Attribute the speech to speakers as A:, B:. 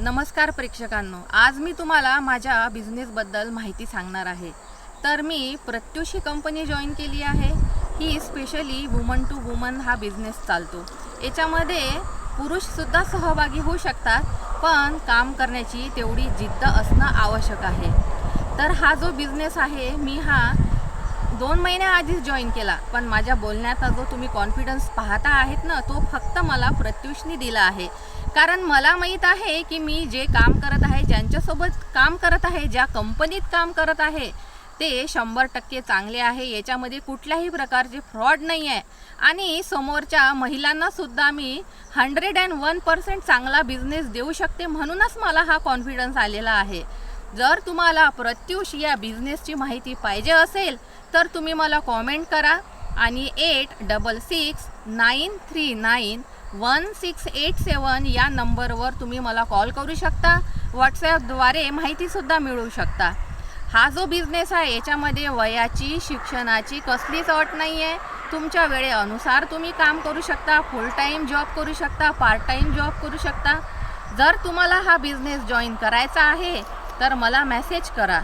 A: नमस्कार प्रेक्षकांनो, आज मी तुम्हाला माझ्या बिझनेसबद्दल माहिती सांगणार आहे। तर मी प्रत्युषी कंपनी जॉईन केली आहे। ही स्पेशली वुमन टू वुमन हा बिझनेस चालतो। याच्यामध्ये पुरुषसुद्धा सहभागी होऊ शकतात, पण काम करण्याची तेवढी जिद्द असणं आवश्यक आहे। तर हा जो बिझनेस आहे मी 2 महिन्याआधीच जॉईन केला, पण माझ्या बोलण्याचा जो तुम्ही कॉन्फिडन्स पाहता आहेत ना, तो फक्त मला प्रत्युषनी दिला आहे। कारण मला माहीत आहे की मी जे काम करत आहे, ज्यांच्यासोबत काम करत आहे, ज्या कंपनीत काम करत आहे, ते 100% चांगले आहे। याच्यामध्ये कुठल्याही प्रकारचे फ्रॉड नाही आहे आणि समोरच्या महिलांना सुद्धा मी 101% चांगला बिझनेस देऊ शकते, म्हणूनच मला हा कॉन्फिडन्स आलेला आहे। जर तुम्हाला प्रत्युष या बिझनेसची माहिती पाहिजे असेल तर तुम्ही मला कॉमेंट करा आणि 8669391687 या नंबरवर तुम्ही मला कॉल करू शकता। व्हॉट्सॲपद्वारे माहितीसुद्धा मिळवू शकता। हा जो बिझनेस आहे याच्यामध्ये वयाची, शिक्षणाची कसलीच अट नाही आहे। तुमच्या वेळेनुसार तुम्ही काम करू शकता, फुल टाईम जॉब करू शकता, पार्ट टाईम जॉब करू शकता। जर तुम्हाला हा बिझनेस जॉईन करायचा आहे तर मला मेसेज करा।